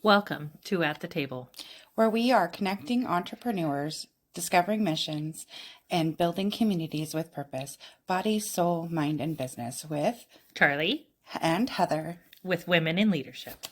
Welcome to At the Table, where we are connecting entrepreneurs, discovering missions, and building communities with purpose, body, soul, mind, and business with Charlie and Heather. with Women in Leadership.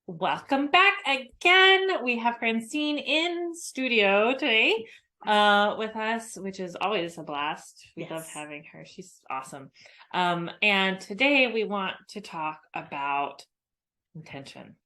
Welcome back again. We have Francine in studio today with us, which is always a blast. We love having her. She's awesome. And today we want to talk about intention.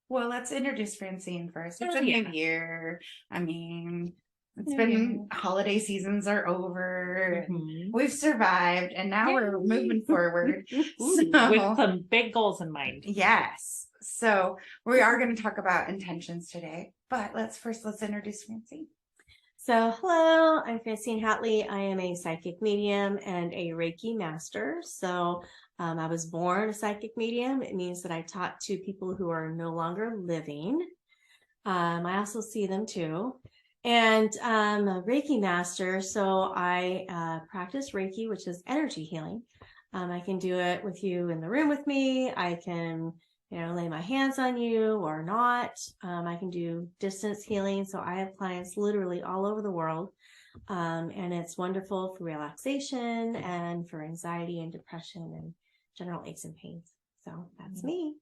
Well, let's introduce Francine first. It's a new year. I mean, it's been holiday seasons are over. Mm-hmm. We've survived, and now we're moving forward. With some big goals in mind. Yes. So we are going to talk about intentions today, but let's introduce Francine. So, hello, I'm Francine Hatley. I am a psychic medium and a Reiki master. So, I was born a psychic medium. It means that I talk to people who are no longer living. I also see them too. And I'm a Reiki master. So I practice Reiki, which is energy healing. I can do it with you in the room with me. I can, lay my hands on you or not. I can do distance healing. So I have clients literally all over the world. And it's wonderful for relaxation and for anxiety and depression and general aches and pains. So that's me.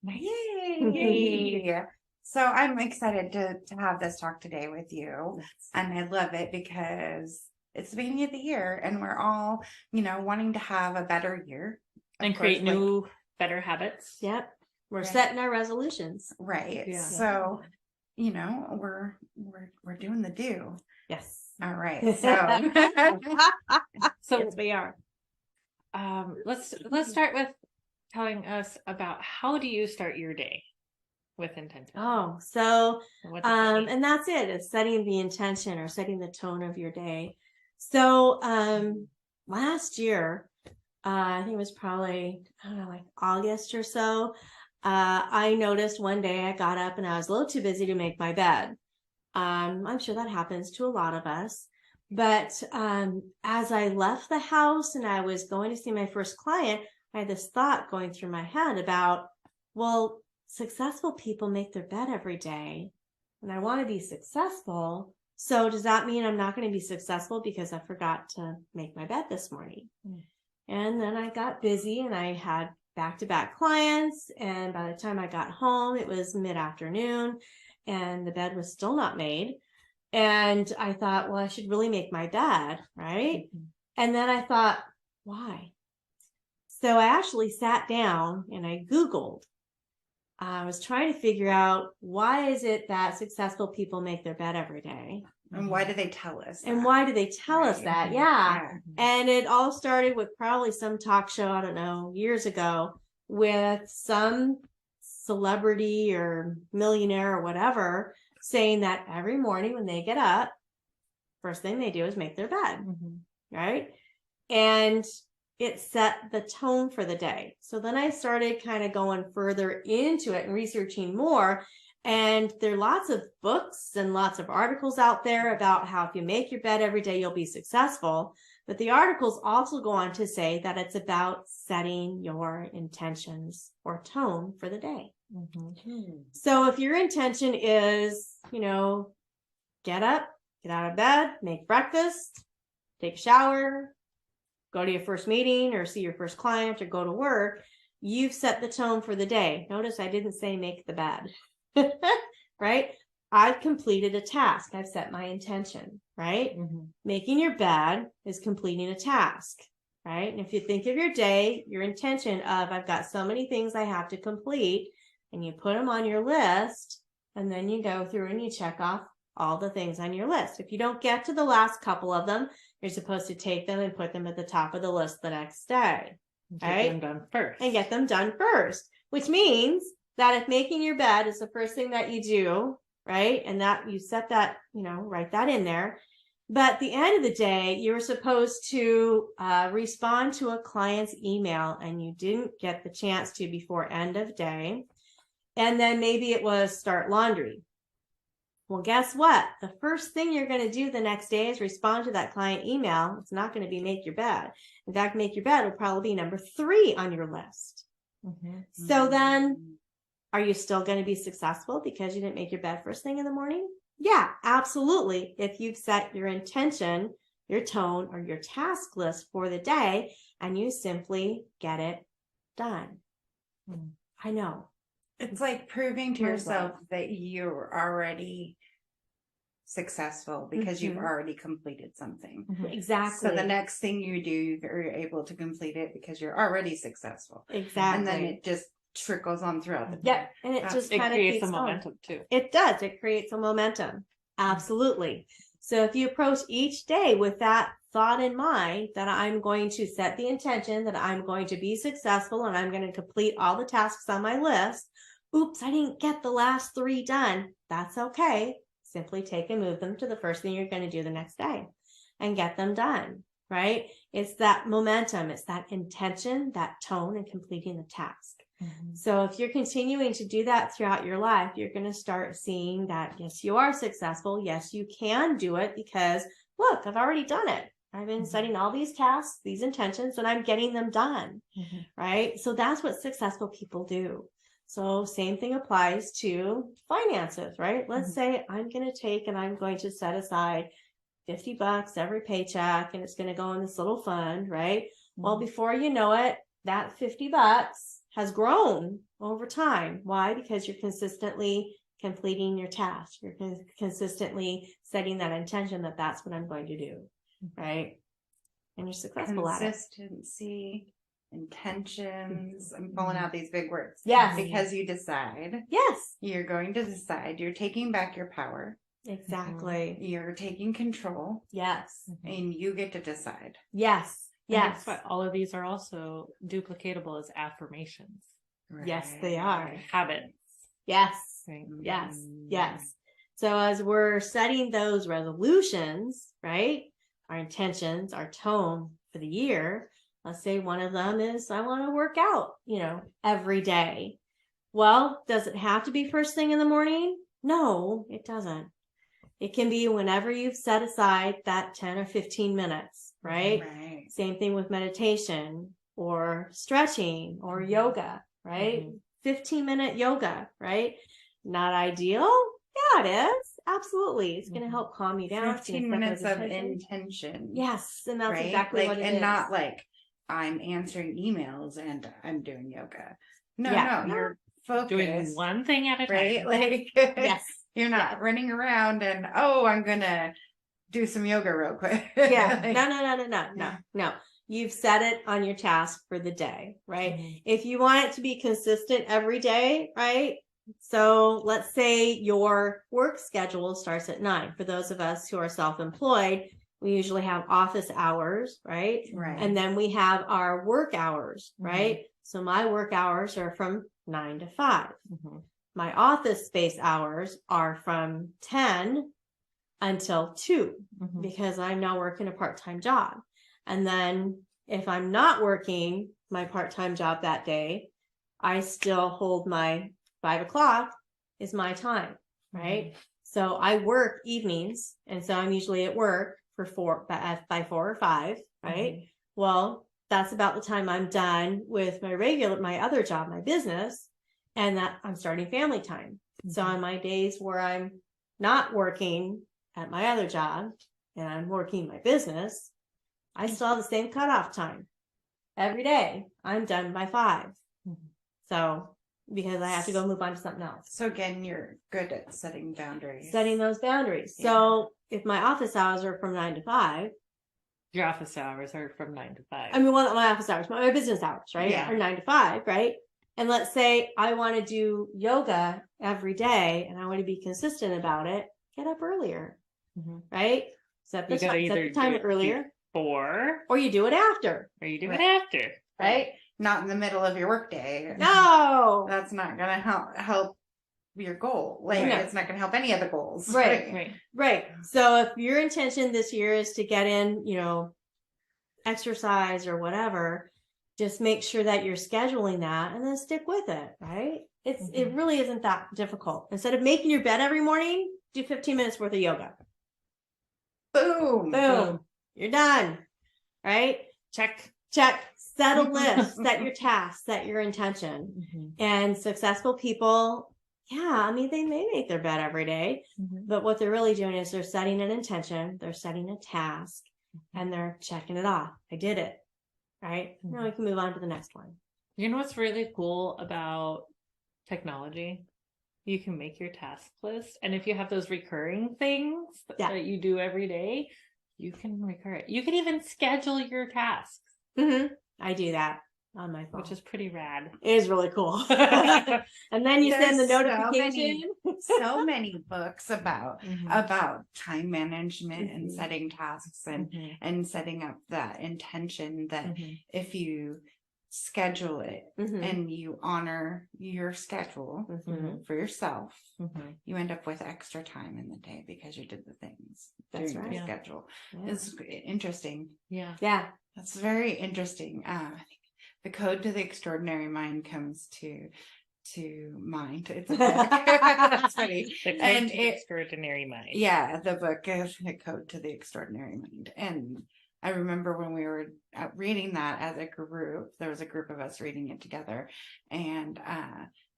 Yay! So I'm excited to have this talk today with you. And I love it because it's the beginning of the year and we're all, wanting to have a better year. And create new, better habits. Yep. We're setting our resolutions. Right. Yeah. So, we're doing the do. Yes. All right. So yes, we are. Let's start with telling us about how do you start your day with intention? Oh, so and that's it. It's setting the intention or setting the tone of your day. So last year, I think it was probably, like August or so, I noticed one day I got up and I was a little too busy to make my bed. I'm sure that happens to a lot of us. But as I left the house and I was going to see my first client, I had this thought going through my head about, well, successful people make their bed every day and I want to be successful. So does that mean I'm not going to be successful because I forgot to make my bed this morning? And then I got busy and I had back-to-back clients. And by the time I got home, it was mid-afternoon and the bed was still not made. And I thought, well, I should really make my bed, right? Mm-hmm. And then I thought, why? So I actually sat down and I Googled. I was trying to figure out why is it that successful people make their bed every day? And why do they tell us that? And why do they tell us that? Yeah. And it all started with probably some talk show, I don't know, years ago with some celebrity or millionaire or whatever saying that every morning when they get up, first thing they do is make their bed, right? And it set the tone for the day. So then I started kind of going further into it and researching more. And there are lots of books and lots of articles out there about how if you make your bed every day, you'll be successful. But the articles also go on to say that it's about setting your intentions or tone for the day. So if your intention is, get up, get out of bed, make breakfast, take a shower, go to your first meeting or see your first client or go to work, you've set the tone for the day. Notice I didn't say make the bed, right? I've completed a task. I've set my intention, right? Making your bed is completing a task, right? And if you think of your day, your intention of I've got so many things I have to complete, and you put them on your list, and then you go through and you check off all the things on your list. If you don't get to the last couple of them, you're supposed to take them and put them at the top of the list the next day. Get them done first. And get them done first, which means that if making your bed is the first thing that you do, right, and that you set that, write that in there. But at the end of the day, you're supposed to respond to a client's email and you didn't get the chance to before end of day. And then maybe it was start laundry. Well, guess what? The first thing you're going to do the next day is respond to that client email. It's not going to be make your bed. In fact, make your bed will probably be number 3 on your list. So then, are you still going to be successful because you didn't make your bed first thing in the morning? Yeah, absolutely. If you've set your intention, your tone, or your task list for the day, and you simply get it done. I know. It's like proving to yourself that you're already successful because you've already completed something. Exactly. So the next thing you do, you're able to complete it because you're already successful. Exactly. And then it just trickles on throughout the day. Yep. And it just it kind of creates keeps a going. momentum too. It does. It creates a momentum. Absolutely. So if you approach each day with that thought in mind, that I'm going to set the intention that I'm going to be successful and I'm going to complete all the tasks on my list. Oops, I didn't get the last 3 done. That's okay. Simply take and move them to the first thing you're going to do the next day and get them done, right? It's that momentum. It's that intention, that tone, and completing the task. So if you're continuing to do that throughout your life, you're going to start seeing that, yes, you are successful. Yes, you can do it because, look, I've already done it. I've been setting all these tasks, these intentions, and I'm getting them done, right? So that's what successful people do. So same thing applies to finances, right? Let's say I'm going to take and I'm going to set aside $50 every paycheck, and it's going to go in this little fund, right? Well, before you know it, that $50 has grown over time. Why? Because you're consistently completing your task. You're consistently setting that intention that that's what I'm going to do, right? And you're successful at it. Consistency, intentions. I'm pulling out these big words. Yes. Because you decide. Yes. You're going to decide. You're taking back your power. Exactly. You're taking control. Yes. And you get to decide. Yes. Yes. That's why all of these are also duplicatable as affirmations. Right. Yes, they are. Habits. Yes. Right. Yes. Yes. So as we're setting those resolutions, right? Our intentions, our tone for the year, let's say one of them is I want to work out, every day. Well, does it have to be first thing in the morning? No, it doesn't. It can be whenever you've set aside that 10 or 15 minutes, right? Right. Same thing with meditation or stretching or yoga, right? 15-minute yoga, right? Not ideal? Yeah, it is. Absolutely. It's going to help calm you down. 15 minutes of intention. Yes. And that's right? exactly what it is. And not like I'm answering emails and I'm doing yoga. No, you're focused. Doing one thing at a time. Right? Like, yes. You're not running around and, I'm going to do some yoga real quick. Yeah. No. You've set it on your task for the day, right? If you want it to be consistent every day, right? So let's say your work schedule starts at 9. For those of us who are self-employed, we usually have office hours, right? Right. And then we have our work hours, right? So my work hours are from 9 to 5. My office space hours are from 10 until 2 because I'm now working a part-time job. And then if I'm not working my part-time job that day, I still hold my 5 o'clock is my time, right? So I work evenings. And so I'm usually at work by 4 or 5, right? Well, that's about the time I'm done with my other job, my business. And that I'm starting family time. So on my days where I'm not working at my other job and I'm working my business, I still have the same cutoff time. Every day I'm done by 5. So because I have to go move on to something else. So again, you're good at setting boundaries. Setting those boundaries. Yeah. So if my office hours are from 9 to 5. Your office hours are from 9 to 5. I mean, well, my office hours, my business hours, right? Yeah. Are 9 to 5, right? And let's say I want to do yoga every day and I want to be consistent about it, get up earlier, right? Set the time earlier. Before. Or you do it after. Or you do it after. Right? Not in the middle of your workday. No. That's not going to help your goal. It's not going to help any of the goals. Right. So if your intention this year is to get in, exercise or whatever, just make sure that you're scheduling that and then stick with it, right? It really isn't that difficult. Instead of making your bed every morning, do 15 minutes worth of yoga. Boom. You're done. Right? Check. set a list, set your task, set your intention. And successful people, I mean, they may make their bed every day, but what they're really doing is they're setting an intention, they're setting a task, and they're checking it off. I did it, right? Now we can move on to the next one. You know what's really cool about technology? You can make your task list, and if you have those recurring things that you do every day, you can recur it. You can even schedule your tasks. I do that on my phone, which is pretty rad. It is really cool. And then you send the notification. So many books about time management and setting tasks and setting up that intention that if you schedule it and you honor your schedule for yourself, you end up with extra time in the day because you did the things during your schedule. It's interesting. Yeah. That's very interesting. I think The Code to the Extraordinary Mind comes to mind. It's a book. That's funny. The Code to the Extraordinary Mind. Yeah, the book is The Code to the Extraordinary Mind. And I remember when we were reading that as a group, there was a group of us reading it together. And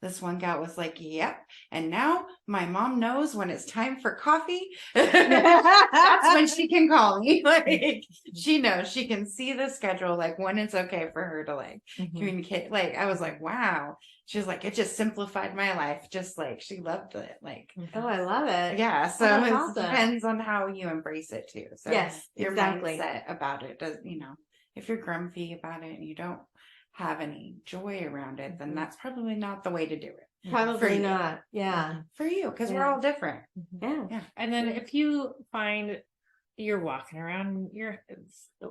this one gal was like, yep. And now my mom knows when it's time for coffee. That's when she can call me. Like, she knows, she can see the schedule, like when it's okay for her to like communicate. Like, I was like, wow. She was like, it just simplified my life. Just like, she loved it. Like, oh, I love it. Yeah. So it awesome. Depends on how you embrace it too. So yes, your exactly. mindset about it does, if you're grumpy about it and you don't have any joy around it, then that's probably not the way to do it. Probably not. Yeah. For you, because we're all different. Yeah. And then if you find you're walking around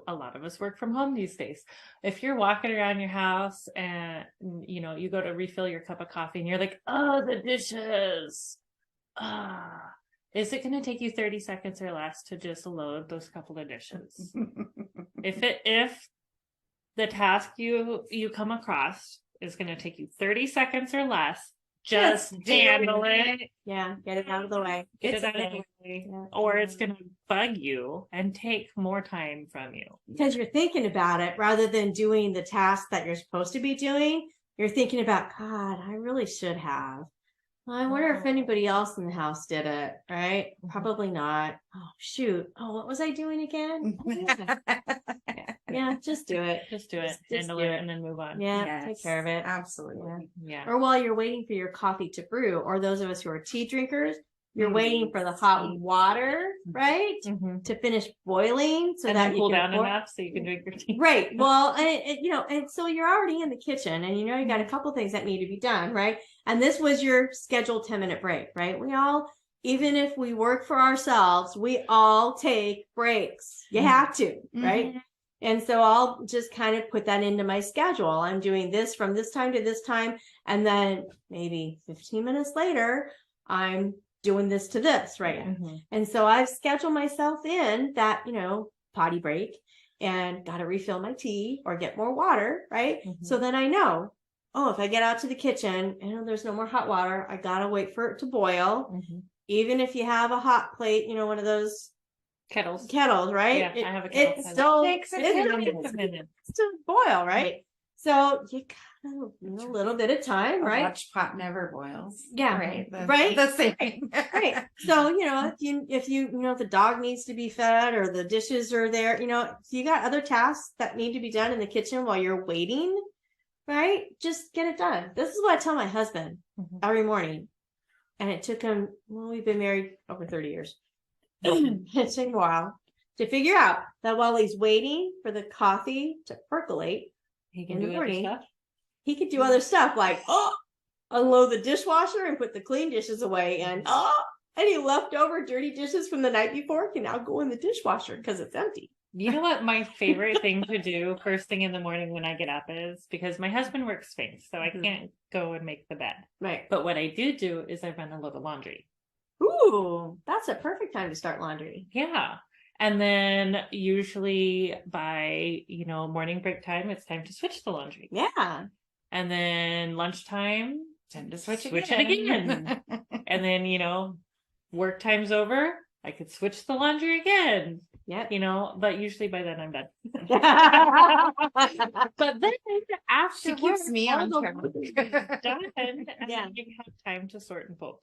a lot of us work from home these days. If you're walking around your house and you go to refill your cup of coffee and you're like, oh, the dishes. Is it going to take you 30 seconds or less to just load those couple of dishes? If the task you come across is going to take you 30 seconds or less, just handle it. Yeah, get it out of the way. Get it out of the way. Yeah. Or it's going to bug you and take more time from you. Because you're thinking about it rather than doing the task that you're supposed to be doing. You're thinking about, God, I really should have. Well, I wonder if anybody else in the house did it, right? Probably not. Oh, shoot. Oh, what was I doing again? Yeah, just do it. Just do it. Handle it and then move on. Yeah, take care of it. Absolutely. Yeah. Or while you're waiting for your coffee to brew, or those of us who are tea drinkers, you're waiting for the hot water, right? To finish boiling so and that you cool down enough so you can drink your tea. Right. Well, and so you're already in the kitchen and you got a couple things that need to be done, right? And this was your scheduled 10-minute break, right? We all, even if we work for ourselves, we all take breaks. You have to, right? And so I'll just kind of put that into my schedule. I'm doing this from this time to this time. And then maybe 15 minutes later, I'm doing this to this, right? And so I've scheduled myself in that, potty break and got to refill my tea or get more water, right? So then I know, if I get out to the kitchen and there's no more hot water, I got to wait for it to boil. Even if you have a hot plate, one of those kettles, right? Yeah, I have a kettle. It still takes a minute to boil, right? So you got a little bit of time, right? Watch pot never boils. Yeah, right. The same. Right. So if you the dog needs to be fed or the dishes are there, you got other tasks that need to be done in the kitchen while you're waiting, right? Just get it done. This is what I tell my husband every morning, and it took him. Well, we've been married over 30 years. It took a while to figure out that while he's waiting for the coffee to percolate, he can do other stuff. He could do other stuff like unload the dishwasher and put the clean dishes away, and any leftover dirty dishes from the night before can now go in the dishwasher because it's empty. You know what my favorite thing to do first thing in the morning when I get up is, because my husband works Sphinx, so I can't go and make the bed. Right. But what I do is I run a load of laundry. Ooh, that's a perfect time to start laundry. Yeah. And then usually by, morning break time, it's time to switch the laundry. Yeah. And then lunchtime, time to switch it again. And then, work time's over, I could switch the laundry again. Yep. you know, but usually by then I'm done. But then after She keeps me on track. done, and Yeah. then you have time to sort and fold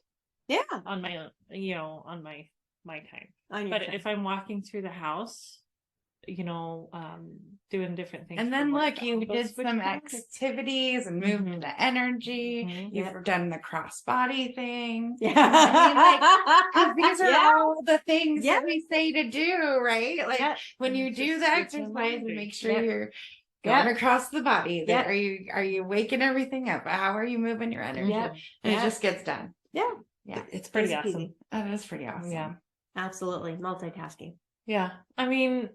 Yeah. on my own, you know, on my time. On your But time. if I'm walking through the house, you know, doing different things. And for then work, look, you I'll did switch some projects. activities and moved Mhm. the energy. Mhm. You've Yep. done the crossbody thing. Yeah. I mean, like, 'cause these are Yeah. all the things Yeah. that we say to do, right? Like Yep. when you And do just the switch exercise them and laundry. make sure Yep. you're going Yep. across the body. Yep. Are you waking everything up? How are you moving your energy? Yep. And Yep. it just gets done. Yeah. Yeah. It's pretty Easy awesome. peasy. That is pretty awesome. Yeah. Absolutely. Multitasking. Yeah. I mean,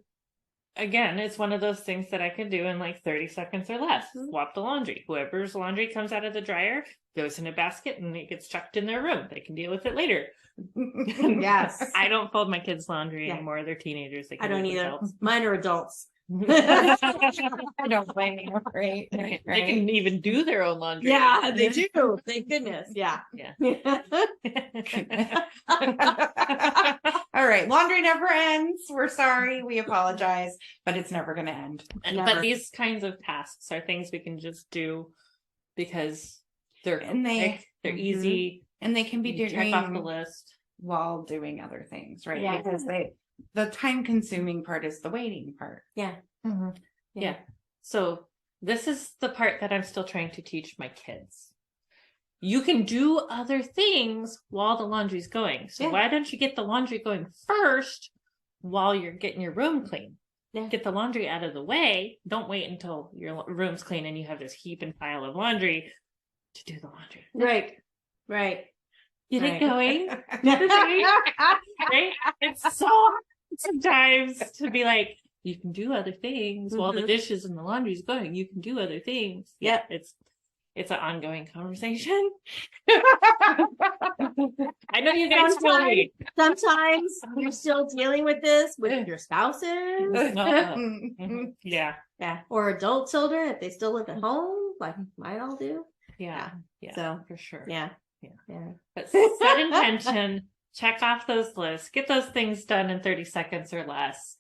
again, it's one of those things that I could do in like 30 seconds or less. Mhm. Swap the laundry. Whoever's laundry comes out of the dryer goes in a basket and it gets chucked in their room. They can deal with it later. Yes. I don't fold my kids' laundry Yeah. anymore. They're teenagers. They I can don't do it either. themselves. Mine are adults. I don't blame you, right? They can even do their own laundry. Yeah, they do. Thank goodness. Yeah. Yeah. All right. Laundry never ends. We're sorry. We apologize, but it's never going to end. But Never. these kinds of tasks are things we can just do because they're And quick, they're Mhm. easy. And they can be You check off the doing list. while doing other things, right? Yeah. Because the time consuming part is the waiting part. Yeah. Yeah. So this is the part that I'm still trying to teach my kids. You can do other things while the laundry's going. So Yeah. why don't you get the laundry going first while you're getting your room clean? Yeah. Get the laundry out of the way. Don't wait until your room's clean and you have this heap and pile of laundry to do the laundry. Right. Right. Get Right. it going. Right? It's so hard sometimes to be like, you can do other things while the Mhm. dishes and the laundry's going. You can do other things. Yep. It's an ongoing conversation. I know you guys feel me. Sometimes you're still dealing with this with your spouses. Mhm. Yeah. Yeah. Or adult children if they still live at home, like might all do. Yeah. Yeah. So, for sure. Yeah. Yeah. Yeah. But set intention, check off those lists, get those things done in 30 seconds or less.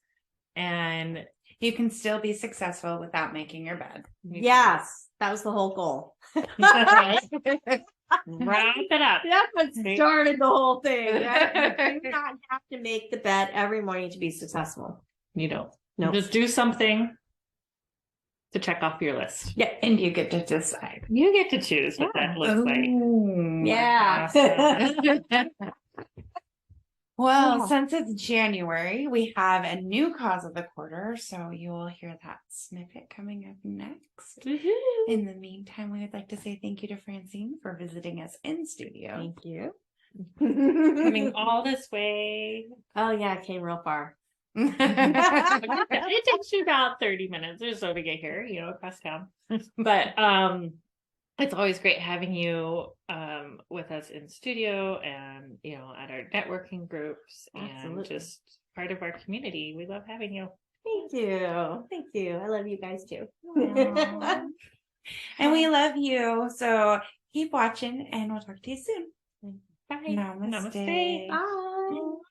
And You can still be successful without making your bed. Yes. That was the whole goal. wrap it up. That's what Okay. started the whole thing. Right? You do not have to make the bed every morning to be successful. You don't. No. Just do something to check off your list. Yeah, and you get to decide. You get to choose what that looks like. Ooh. Yeah. Well, Yeah. since it's January, we have a new cause of the quarter, so you will hear that snippet coming up next. Woohoo. In the meantime, we would like to say thank you to Francine for visiting us in studio. Thank you. Coming all this way. Oh yeah, it came real far. It takes you about 30 minutes or so to get here, you know, across town. But it's always great having you with us in studio and, you know, at our networking groups and Absolutely. just part of our community. We love having you. Thank you. Thank you. I love you guys too. Aw. And we love you. So keep watching and we'll talk to you soon. Bye. Namaste.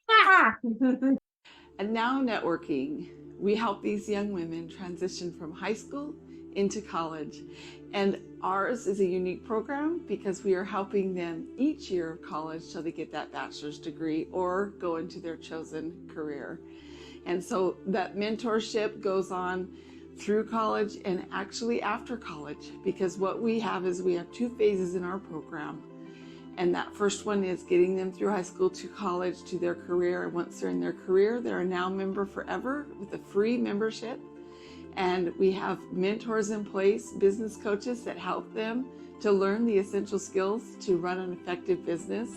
Bye. And now networking. We help these young women transition from high school into college. And ours is a unique program because we are helping them each year of college till they get that bachelor's degree or go into their chosen career. And so that mentorship goes on through college and actually after college, because what we have is we have 2 phases in our program. And that first one is getting them through high school to college to their career. And once they're in their career, they're now member forever with a free membership. And we have mentors in place, business coaches that help them to learn the essential skills to run an effective business.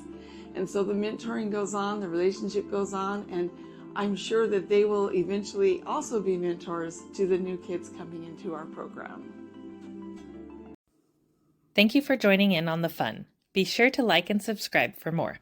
And so the mentoring goes on, the relationship goes on, and I'm sure that they will eventually also be mentors to the new kids coming into our program. Thank you for joining in on the fun. Be sure to like and subscribe for more.